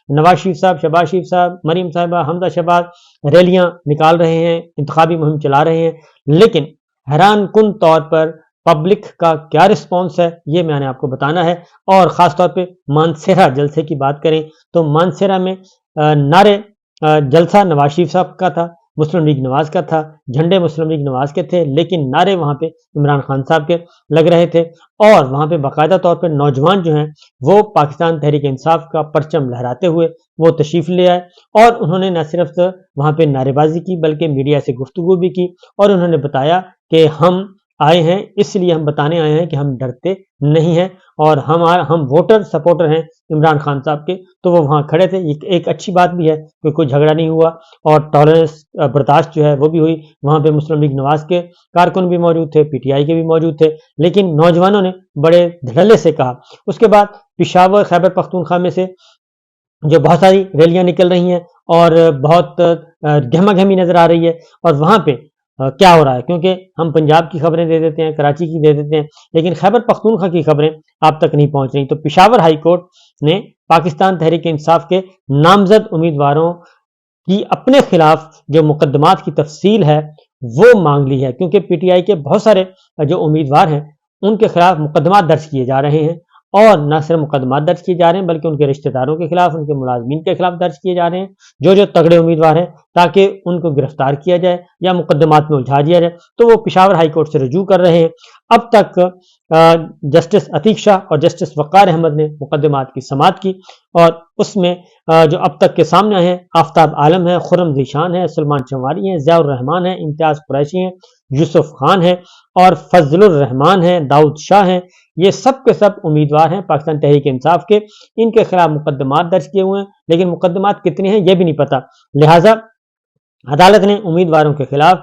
نواز شریف صاحب، شہباز شریف صاحب، مریم صاحبہ، حمزہ شہباز ریلیاں نکال رہے ہیں، انتخابی مہم چلا رہے ہیں، لیکن حیران کن طور پر پبلک کا کیا رسپانس ہے یہ میں نے آپ کو بتانا ہے۔ اور خاص طور پہ مانسہرہ جلسے کی بات کریں تو مانسہرہ میں نعرے جلسہ نواز شریف صاحب کا تھا، مسلم لیگ نواز کا تھا، جھنڈے مسلم لیگ نواز کے تھے، لیکن نعرے وہاں پہ عمران خان صاحب کے لگ رہے تھے، اور وہاں پہ باقاعدہ طور پہ نوجوان جو ہیں وہ پاکستان تحریک انصاف کا پرچم لہراتے ہوئے وہ تشریف لے آئے، اور انہوں نے نہ صرف وہاں پہ نعرے بازی کی بلکہ میڈیا سے گفتگو بھی کی، اور انہوں نے بتایا کہ ہم آئے ہیں اس لیے، ہم بتانے آئے ہیں کہ ہم ڈرتے نہیں ہیں، اور ہم ووٹر سپورٹر ہیں عمران خان صاحب کے۔ تو وہ وہاں کھڑے تھے، ایک اچھی بات بھی ہے کہ کوئی جھگڑا نہیں ہوا، اور ٹالرنس برداشت جو ہے وہ بھی ہوئی۔ وہاں پہ مسلم لیگ نواز کے کارکن بھی موجود تھے، پی ٹی آئی کے بھی موجود تھے، لیکن نوجوانوں نے بڑے دھڑلے سے کہا۔ اس کے بعد پشاور خیبر پختونخوا میں سے جو بہت ساری ریلیاں نکل رہی ہیں اور بہت گہما گہمی نظر آ رہی ہے، اور وہاں پہ کیا ہو رہا ہے، کیونکہ ہم پنجاب کی خبریں دے دیتے ہیں، کراچی کی دے دیتے ہیں، لیکن خیبر پختونخوا کی خبریں آپ تک نہیں پہنچ رہی۔ تو پشاور ہائی کورٹ نے پاکستان تحریک انصاف کے نامزد امیدواروں کی اپنے خلاف جو مقدمات کی تفصیل ہے وہ مانگ لی ہے، کیونکہ پی ٹی آئی کے بہت سارے جو امیدوار ہیں ان کے خلاف مقدمات درج کیے جا رہے ہیں، اور نہ صرف مقدمات درج کیے جا رہے ہیں بلکہ ان کے رشتہ داروں کے خلاف، ان کے ملازمین کے خلاف درج کیے جا رہے ہیں، جو تگڑے امیدوار ہیں، تاکہ ان کو گرفتار کیا جائے یا مقدمات میں الجھا دیا جائے۔ تو وہ پشاور ہائی کورٹ سے رجوع کر رہے ہیں۔ اب تک جسٹس عتیق شاہ اور جسٹس وقار احمد نے مقدمات کی سماعت کی، اور اس میں جو اب تک کے سامنے آئے ہیں، آفتاب عالم ہے، خرم ذیشان ہے، سلمان چنواری ہیں، ضیاء الرحمان ہیں، امتیاز قریشی ہیں، یوسف خان ہیں، اور فضل الرحمان ہیں، داؤد شاہ ہیں۔ یہ سب کے سب امیدوار ہیں پاکستان تحریک انصاف کے، ان کے خلاف مقدمات درج کیے ہوئے ہیں، لیکن مقدمات کتنے ہیں یہ بھی نہیں پتا، لہٰذا عدالت نے امیدواروں کے خلاف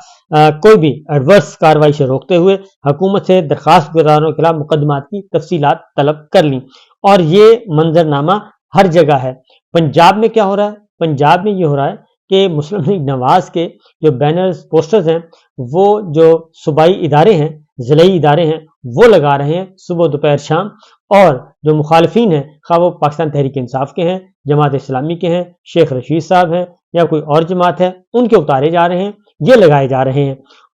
کوئی بھی ایڈورس کارروائی سے روکتے ہوئے حکومت سے درخواست گزاروں کے خلاف مقدمات کی تفصیلات طلب کر لیں، اور یہ منظرنامہ ہر جگہ ہے۔ پنجاب میں کیا ہو رہا ہے؟ پنجاب میں یہ ہو رہا ہے کہ مسلم لیگ نواز کے جو بینرز پوسٹرز ہیں وہ جو صوبائی ادارے ہیں، ضلعی ادارے ہیں، وہ لگا رہے ہیں صبح دوپہر شام، اور جو مخالفین ہیں خواہ وہ پاکستان تحریک انصاف کے ہیں، جماعت اسلامی کے ہیں، شیخ رشید صاحب ہیں یا کوئی اور جماعت ہے، ان کے اتارے جا رہے ہیں، یہ لگائے جا رہے ہیں۔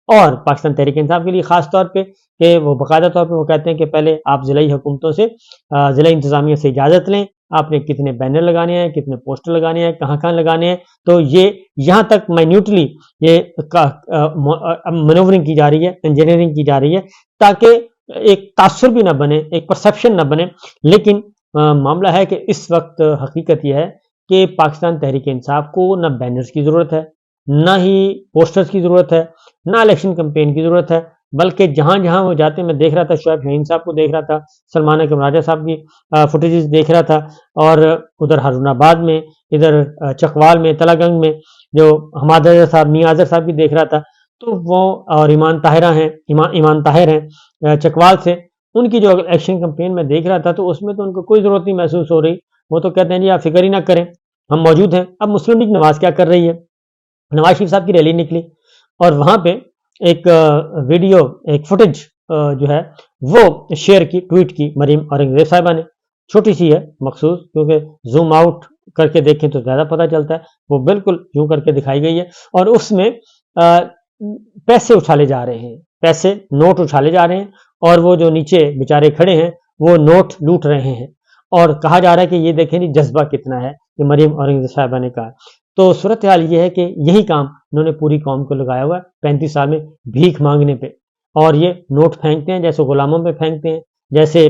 اور پاکستان تحریک انصاف کے لیے خاص طور پہ کہ وہ باقاعدہ طور پہ وہ کہتے ہیں کہ پہلے آپ ضلعی حکومتوں سے، ضلعی انتظامیہ سے اجازت لیں، آپ نے کتنے بینر لگانے ہیں، کتنے پوسٹر لگانے ہیں، کہاں کہاں لگانے ہیں۔ تو یہ یہاں تک مائنیوٹلی یہ مینورنگ کی جا رہی ہے، انجینئرنگ کی جا رہی ہے، تاکہ ایک تاثر بھی نہ بنے، ایک پرسپشن نہ بنے۔ لیکن معاملہ ہے کہ اس وقت حقیقت یہ ہے کہ پاکستان تحریک انصاف کو نہ بینرز کی ضرورت ہے، نہ ہی پوسٹرز کی ضرورت ہے، نہ الیکشن کمپین کی ضرورت ہے، بلکہ جہاں جہاں وہ جاتے ہیں، میں دیکھ رہا تھا شعیب شاہین صاحب کو دیکھ رہا تھا، سلمان اکرم راجہ صاحب کی فوٹیجز دیکھ رہا تھا، اور ادھر ہارون آباد میں، ادھر چکوال میں، تلا گنگ میں جو حماد اظہر صاحب، میاں اظہر صاحب بھی دیکھ رہا تھا، تو وہ اور ایمان طاہر ہیں چکوال سے، ان کی جو الیکشن کمپین میں دیکھ رہا تھا تو اس میں تو ان کو کوئی ضرورت نہیں محسوس ہو رہی، وہ تو کہتے ہیں جی آپ فکر ہی نہ کریں، ہم موجود ہیں۔ اب مسلم لیگ نواز کیا کر رہی ہے؟ نواز شریف صاحب کی ریلی نکلی، اور وہاں پہ ایک ویڈیو، ایک فوٹیج جو ہے وہ شیئر کی، ٹویٹ کی مریم اورنگزیب صاحبہ نے، چھوٹی سی ہے مخصوص، کیونکہ زوم آؤٹ کر کے دیکھیں تو زیادہ پتہ چلتا ہے، وہ بالکل یوں کر کے دکھائی گئی ہے، اور اس میں پیسے اچھالے جا رہے ہیں، پیسے نوٹ اچھالے جا رہے ہیں، اور وہ جو نیچے بیچارے کھڑے ہیں وہ نوٹ لوٹ رہے ہیں، اور کہا جا رہا ہے کہ یہ دیکھیں جی جذبہ کتنا ہے، کہ مریم اورنگزیب صاحبہ نے کہا۔ تو صورتحال یہ ہے کہ یہی کام انہوں نے پوری قوم کو لگایا ہوا ہے 35 سال میں، بھیک مانگنے پہ، اور یہ نوٹ پھینکتے ہیں جیسے غلاموں پہ پھینکتے ہیں، جیسے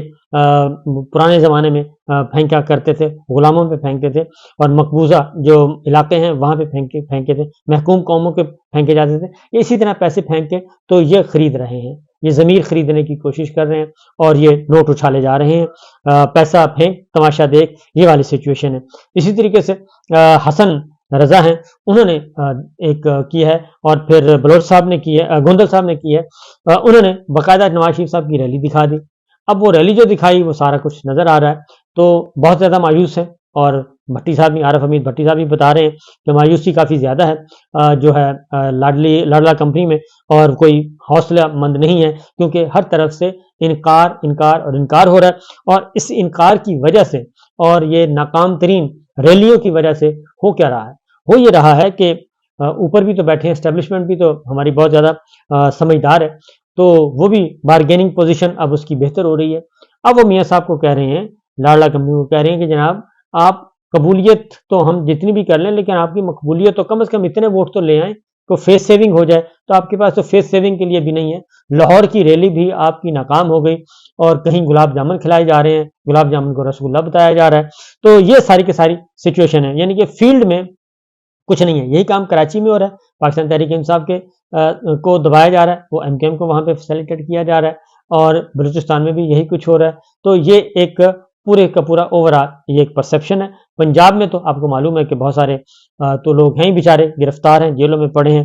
پرانے زمانے میں پھینکا کرتے تھے، غلاموں پہ پھینکتے تھے، اور مقبوضہ جو علاقے ہیں وہاں پہ پھینکے تھے، محکوم قوموں کے پھینکے جاتے تھے، اسی طرح پیسے پھینک کے تو یہ خرید رہے ہیں، یہ ضمیر خریدنے کی کوشش کر رہے ہیں، اور یہ نوٹ اچھالے جا رہے ہیں، پیسہ پھینک تماشا دیکھ، یہ والی سچویشن ہے۔ اسی طریقے سے حسن رضا ہیں، انہوں نے ایک کی ہے، اور پھر بلوچ صاحب نے کی ہے، گوندل صاحب نے کی ہے، انہوں نے باقاعدہ نواز شریف صاحب کی ریلی دکھا دی۔ اب وہ ریلی جو دکھائی وہ سارا کچھ نظر آ رہا ہے، تو بہت زیادہ مایوس ہے، اور بھٹی صاحب بھی، عارف حمید بھٹی صاحب بھی بتا رہے ہیں کہ مایوسی کافی زیادہ ہے جو ہے لاڈلا کمپنی میں، اور کوئی حوصلہ مند نہیں ہے، کیونکہ ہر طرف سے انکار اور انکار ہو رہا ہے، اور اس انکار کی وجہ سے اور یہ ناکام ترین ریلیوں کی وجہ سے ہو کیا رہا ہے؟ ہو یہ رہا ہے کہ اوپر بھی تو بیٹھے ہیں، اسٹیبلشمنٹ بھی تو ہماری بہت زیادہ سمجھدار ہے، تو وہ بھی بارگیننگ پوزیشن اب اس کی بہتر ہو رہی ہے۔ اب وہ میاں صاحب کو کہہ رہے ہیں، لاڈلا کمپنی کو کہہ رہے ہیں کہ جناب آپ قبولیت تو ہم جتنی بھی کر لیں، لیکن آپ کی مقبولیت تو کم از کم اتنے ووٹ تو لے آئیں تو فیس سیونگ ہو جائے۔ تو آپ کے پاس تو فیس سیونگ کے لیے بھی نہیں ہے۔ لاہور کی ریلی بھی آپ کی ناکام ہو گئی، اور کہیں گلاب جامن کھلائے جا رہے ہیں، گلاب جامن کو رسگلہ بتایا جا رہا ہے۔ تو یہ ساری کی ساری سچویشن ہے، یعنی کہ فیلڈ میں کچھ نہیں ہے۔ یہی کام کراچی میں ہو رہا ہے، پاکستان تحریک انصاف کے کو دبایا جا رہا ہے، وہ ایم کیو ایم کو وہاں پہ فیسیلیٹیٹ کیا جا رہا ہے، اور بلوچستان میں بھی یہی کچھ ہو رہا ہے۔ تو یہ ایک پورے کا پورا اوور آل یہ ایک پرسیپشن ہے۔ پنجاب میں تو آپ کو معلوم ہے کہ بہت سارے تو لوگ ہیں ہی بیچارے گرفتار ہیں، جیلوں میں پڑے ہیں۔